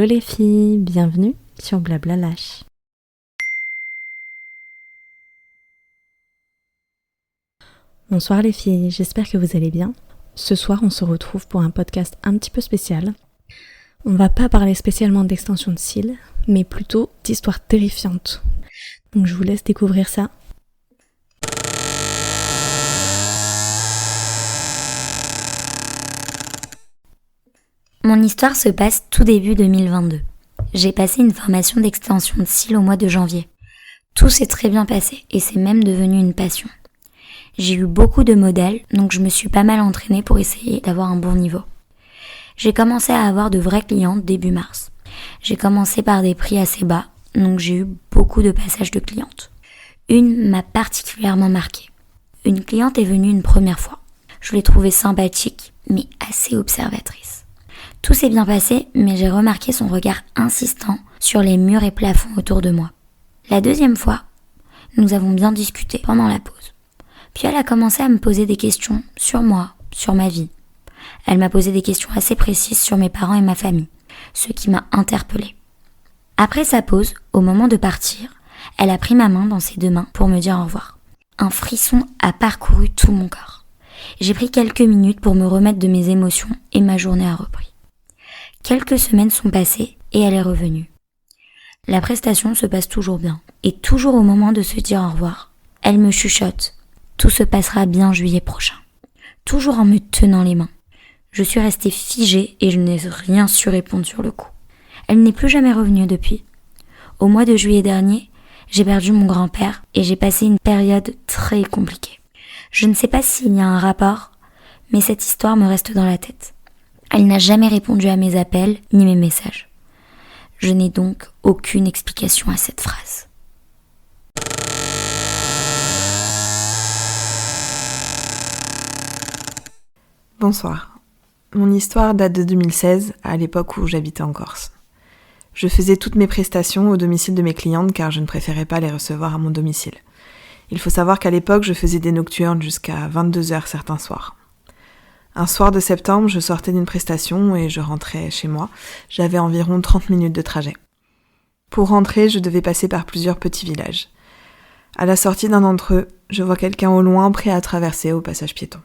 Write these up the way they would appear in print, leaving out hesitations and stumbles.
les filles, bienvenue sur Blabla Lâche. Bonsoir les filles, j'espère que vous allez bien. Ce soir on se retrouve pour un podcast un petit peu spécial. On va pas parler spécialement d'extension de cils, mais plutôt d'histoires terrifiantes. Donc je vous laisse découvrir ça. Mon histoire se passe tout début 2022. J'ai passé une formation d'extension de cils au mois de janvier. Tout s'est très bien passé et c'est même devenu une passion. J'ai eu beaucoup de modèles, donc je me suis pas mal entraînée pour essayer d'avoir un bon niveau. J'ai commencé à avoir de vraies clientes début mars. J'ai commencé par des prix assez bas, donc j'ai eu beaucoup de passages de clientes. Une m'a particulièrement marquée. Une cliente est venue une première fois. Je l'ai trouvée sympathique, mais assez observatrice. Tout s'est bien passé, mais j'ai remarqué son regard insistant sur les murs et plafonds autour de moi. La deuxième fois, nous avons bien discuté pendant la pause. Puis elle a commencé à me poser des questions sur moi, sur ma vie. Elle m'a posé des questions assez précises sur mes parents et ma famille, ce qui m'a interpellée. Après sa pause, au moment de partir, elle a pris ma main dans ses deux mains pour me dire au revoir. Un frisson a parcouru tout mon corps. J'ai pris quelques minutes pour me remettre de mes émotions et ma journée a repris. Quelques semaines sont passées et elle est revenue. La prestation se passe toujours bien. Et toujours au moment de se dire au revoir, elle me chuchote. Tout se passera bien juillet prochain. Toujours en me tenant les mains. Je suis restée figée et je n'ai rien su répondre sur le coup. Elle n'est plus jamais revenue depuis. Au mois de juillet dernier, j'ai perdu mon grand-père et j'ai passé une période très compliquée. Je ne sais pas s'il y a un rapport, mais cette histoire me reste dans la tête. Elle n'a jamais répondu à mes appels ni mes messages. Je n'ai donc aucune explication à cette phrase. Bonsoir. Mon histoire date de 2016, à l'époque où j'habitais en Corse. Je faisais toutes mes prestations au domicile de mes clientes car je ne préférais pas les recevoir à mon domicile. Il faut savoir qu'à l'époque, je faisais des nocturnes jusqu'à 22h certains soirs. Un soir de septembre, je sortais d'une prestation et je rentrais chez moi. J'avais environ 30 minutes de trajet. Pour rentrer, je devais passer par plusieurs petits villages. À la sortie d'un d'entre eux, je vois quelqu'un au loin prêt à traverser au passage piéton.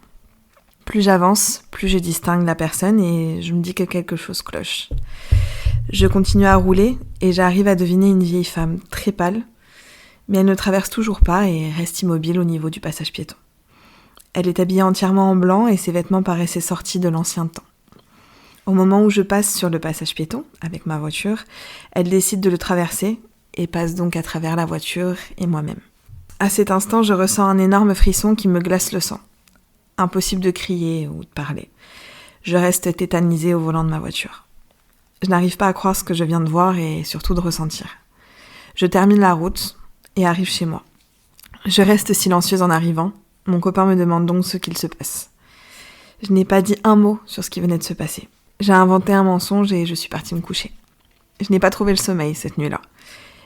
Plus j'avance, plus je distingue la personne et je me dis que quelque chose cloche. Je continue à rouler et j'arrive à deviner une vieille femme très pâle, mais elle ne traverse toujours pas et reste immobile au niveau du passage piéton. Elle est habillée entièrement en blanc et ses vêtements paraissaient sortis de l'ancien temps. Au moment où je passe sur le passage piéton, avec ma voiture, elle décide de le traverser et passe donc à travers la voiture et moi-même. À cet instant, je ressens un énorme frisson qui me glace le sang. Impossible de crier ou de parler. Je reste tétanisée au volant de ma voiture. Je n'arrive pas à croire ce que je viens de voir et surtout de ressentir. Je termine la route et arrive chez moi. Je reste silencieuse en arrivant. Mon copain me demande donc ce qu'il se passe. Je n'ai pas dit un mot sur ce qui venait de se passer. J'ai inventé un mensonge et je suis partie me coucher. Je n'ai pas trouvé le sommeil cette nuit-là.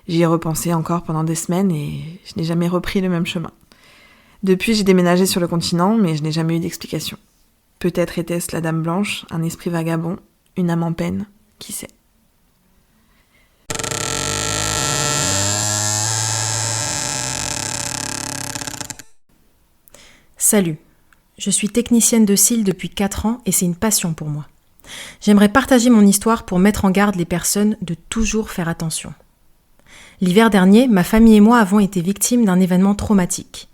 J'y ai repensé encore pendant des semaines et je n'ai jamais repris le même chemin. Depuis, j'ai déménagé sur le continent, mais je n'ai jamais eu d'explication. Peut-être était-ce la Dame Blanche, un esprit vagabond, une âme en peine, qui sait. Salut, je suis technicienne de cils depuis 4 ans et c'est une passion pour moi. J'aimerais partager mon histoire pour mettre en garde les personnes de toujours faire attention. L'hiver dernier, ma famille et moi avons été victimes d'un événement traumatique.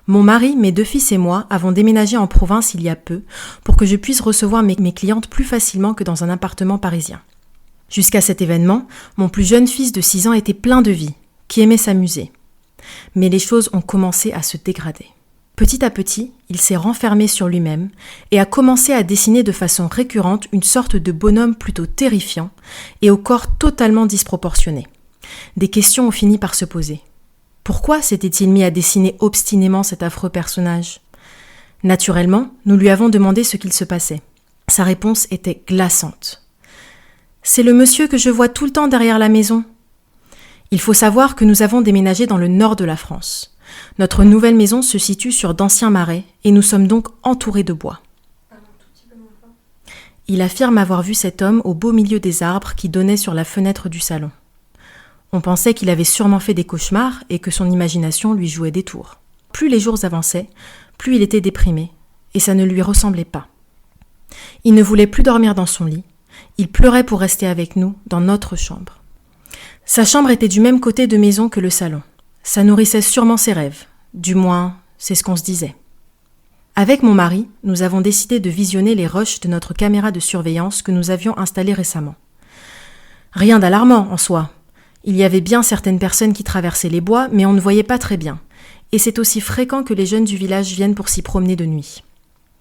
Mon mari, mes 2 fils et moi avons déménagé en province il y a peu pour que je puisse recevoir mes clientes plus facilement que dans un appartement parisien. Jusqu'à cet événement, mon plus jeune fils de 6 ans était plein de vie, qui aimait s'amuser. Mais les choses ont commencé à se dégrader. Petit à petit, il s'est renfermé sur lui-même et a commencé à dessiner de façon récurrente une sorte de bonhomme plutôt terrifiant et au corps totalement disproportionné. Des questions ont fini par se poser. Pourquoi s'était-il mis à dessiner obstinément cet affreux personnage ? Naturellement, nous lui avons demandé ce qu'il se passait. Sa réponse était glaçante. « C'est le monsieur que je vois tout le temps derrière la maison. » Il faut savoir que nous avons déménagé dans le nord de la France. Notre nouvelle maison se situe sur d'anciens marais et nous sommes donc entourés de bois. Il affirme avoir vu cet homme au beau milieu des arbres qui donnaient sur la fenêtre du salon. On pensait qu'il avait sûrement fait des cauchemars et que son imagination lui jouait des tours. Plus les jours avançaient, plus il était déprimé, et ça ne lui ressemblait pas. Il ne voulait plus dormir dans son lit, il pleurait pour rester avec nous dans notre chambre. Sa chambre était du même côté de maison que le salon. Ça nourrissait sûrement ses rêves, du moins, c'est ce qu'on se disait. Avec mon mari, nous avons décidé de visionner les rushs de notre caméra de surveillance que nous avions installée récemment. Rien d'alarmant en soi. Il y avait bien certaines personnes qui traversaient les bois, mais on ne voyait pas très bien. Et c'est aussi fréquent que les jeunes du village viennent pour s'y promener de nuit.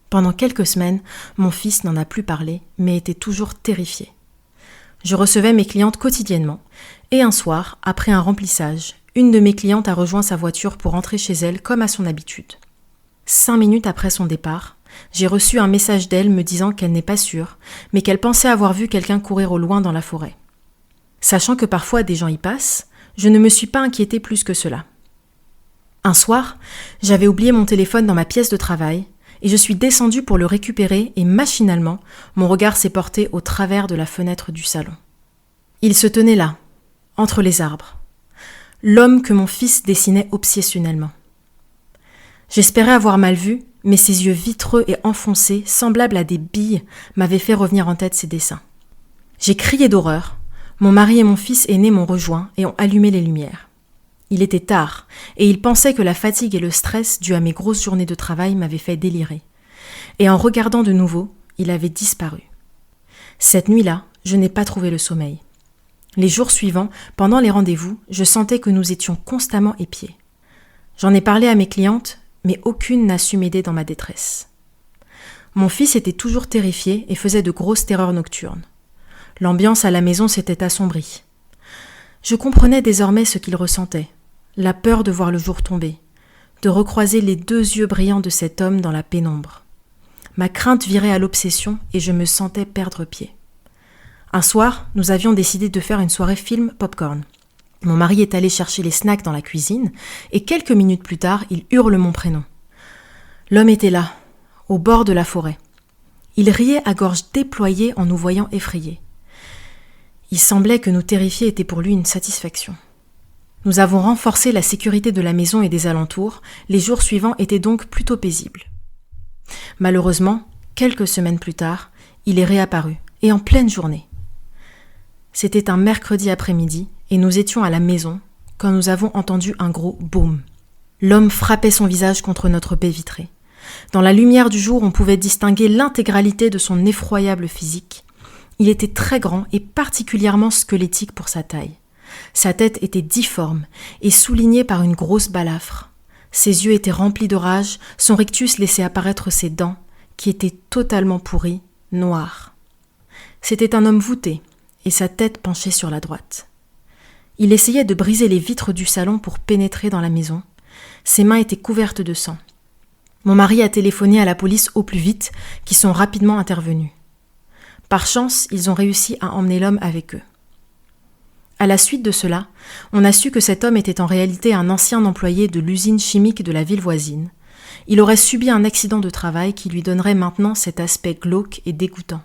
Pendant quelques semaines, mon fils n'en a plus parlé, mais était toujours terrifié. Je recevais mes clientes quotidiennement, et un soir, après un remplissage, une de mes clientes a rejoint sa voiture pour rentrer chez elle comme à son habitude. 5 minutes après son départ, j'ai reçu un message d'elle me disant qu'elle n'est pas sûre, mais qu'elle pensait avoir vu quelqu'un courir au loin dans la forêt. Sachant que parfois des gens y passent, je ne me suis pas inquiétée plus que cela. Un soir, j'avais oublié mon téléphone dans ma pièce de travail, et je suis descendue pour le récupérer et machinalement, mon regard s'est porté au travers de la fenêtre du salon. Il se tenait là, entre les arbres. L'homme que mon fils dessinait obsessionnellement. J'espérais avoir mal vu, mais ses yeux vitreux et enfoncés, semblables à des billes, m'avaient fait revenir en tête ses dessins. J'ai crié d'horreur. Mon mari et mon fils aîné m'ont rejoint et ont allumé les lumières. Il était tard, et il pensait que la fatigue et le stress dus à mes grosses journées de travail m'avaient fait délirer. Et en regardant de nouveau, il avait disparu. Cette nuit-là, je n'ai pas trouvé le sommeil. Les jours suivants, pendant les rendez-vous, je sentais que nous étions constamment épiés. J'en ai parlé à mes clientes, mais aucune n'a su m'aider dans ma détresse. Mon fils était toujours terrifié et faisait de grosses terreurs nocturnes. L'ambiance à la maison s'était assombrie. Je comprenais désormais ce qu'il ressentait, la peur de voir le jour tomber, de recroiser les 2 yeux brillants de cet homme dans la pénombre. Ma crainte virait à l'obsession et je me sentais perdre pied. Un soir, nous avions décidé de faire une soirée film popcorn. Mon mari est allé chercher les snacks dans la cuisine et quelques minutes plus tard, il hurle mon prénom. L'homme était là, au bord de la forêt. Il riait à gorge déployée en nous voyant effrayés. Il semblait que nous terrifier était pour lui une satisfaction. Nous avons renforcé la sécurité de la maison et des alentours, les jours suivants étaient donc plutôt paisibles. Malheureusement, quelques semaines plus tard, il est réapparu, et en pleine journée. C'était un mercredi après-midi, et nous étions à la maison, quand nous avons entendu un gros boum. L'homme frappait son visage contre notre baie vitrée. Dans la lumière du jour, on pouvait distinguer l'intégralité de son effroyable physique. Il était très grand et particulièrement squelettique pour sa taille. Sa tête était difforme et soulignée par une grosse balafre. Ses yeux étaient remplis de rage, son rictus laissait apparaître ses dents, qui étaient totalement pourries, noires. C'était un homme voûté, et sa tête penchait sur la droite. Il essayait de briser les vitres du salon pour pénétrer dans la maison. Ses mains étaient couvertes de sang. Mon mari a téléphoné à la police au plus vite, qui sont rapidement intervenus. Par chance, ils ont réussi à emmener l'homme avec eux. À la suite de cela, on a su que cet homme était en réalité un ancien employé de l'usine chimique de la ville voisine. Il aurait subi un accident de travail qui lui donnerait maintenant cet aspect glauque et dégoûtant.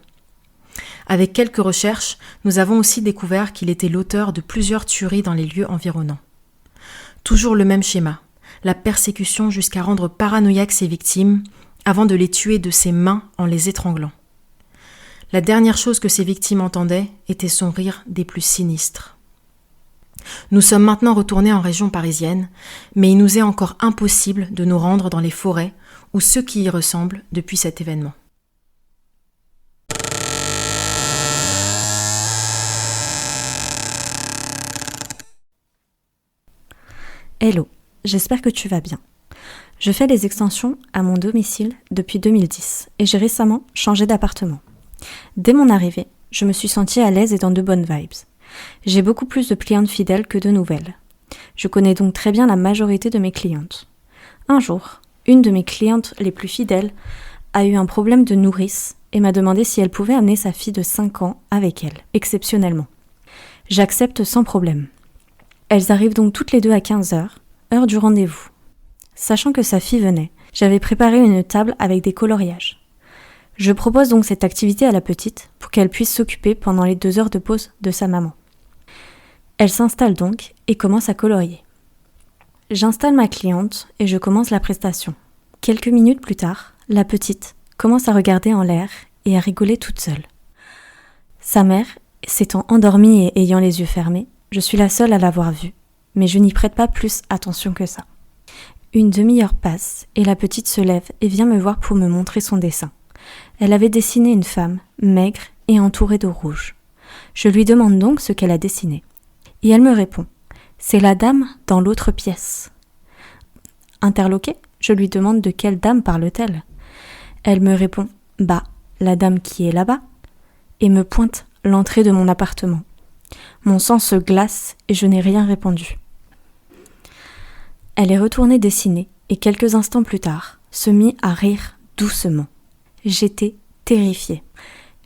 Avec quelques recherches, nous avons aussi découvert qu'il était l'auteur de plusieurs tueries dans les lieux environnants. Toujours le même schéma, la persécution jusqu'à rendre paranoïaques ses victimes avant de les tuer de ses mains en les étranglant. La dernière chose que ses victimes entendaient était son rire des plus sinistres. Nous sommes maintenant retournés en région parisienne, mais il nous est encore impossible de nous rendre dans les forêts ou ceux qui y ressemblent depuis cet événement. Hello, j'espère que tu vas bien. Je fais des extensions à mon domicile depuis 2010 et j'ai récemment changé d'appartement. Dès mon arrivée, je me suis sentie à l'aise et dans de bonnes vibes. J'ai beaucoup plus de clientes fidèles que de nouvelles. Je connais donc très bien la majorité de mes clientes. Un jour, une de mes clientes les plus fidèles a eu un problème de nourrice et m'a demandé si elle pouvait amener sa fille de 5 ans avec elle, exceptionnellement. J'accepte sans problème. Elles arrivent donc toutes les deux à 15h, heure du rendez-vous. Sachant que sa fille venait, j'avais préparé une table avec des coloriages. Je propose donc cette activité à la petite pour qu'elle puisse s'occuper pendant les 2 heures de pause de sa maman. Elle s'installe donc et commence à colorier. J'installe ma cliente et je commence la prestation. Quelques minutes plus tard, la petite commence à regarder en l'air et à rigoler toute seule. Sa mère, s'étant endormie et ayant les yeux fermés, je suis la seule à l'avoir vue, mais je n'y prête pas plus attention que ça. Une demi-heure passe et la petite se lève et vient me voir pour me montrer son dessin. Elle avait dessiné une femme, maigre et entourée de rouge. Je lui demande donc ce qu'elle a dessiné. Et elle me répond « C'est la dame dans l'autre pièce ». Interloquée, je lui demande de quelle dame parle-t-elle. Elle me répond « Bah, la dame qui est là-bas » et me pointe l'entrée de mon appartement. Mon sang se glace et je n'ai rien répondu. Elle est retournée dessiner et quelques instants plus tard, se mit à rire doucement. J'étais terrifiée.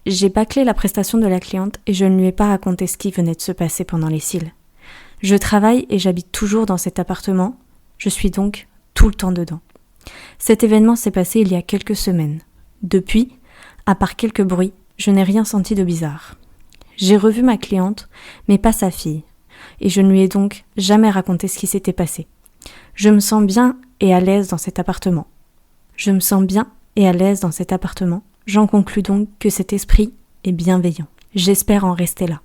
J'ai bâclé la prestation de la cliente et je ne lui ai pas raconté ce qui venait de se passer pendant les cils. Je travaille et j'habite toujours dans cet appartement, je suis donc tout le temps dedans. Cet événement s'est passé il y a quelques semaines. Depuis, à part quelques bruits, je n'ai rien senti de bizarre. J'ai revu ma cliente, mais pas sa fille, et je ne lui ai donc jamais raconté ce qui s'était passé. Je me sens bien et à l'aise dans cet appartement. J'en conclus donc que cet esprit est bienveillant. J'espère en rester là.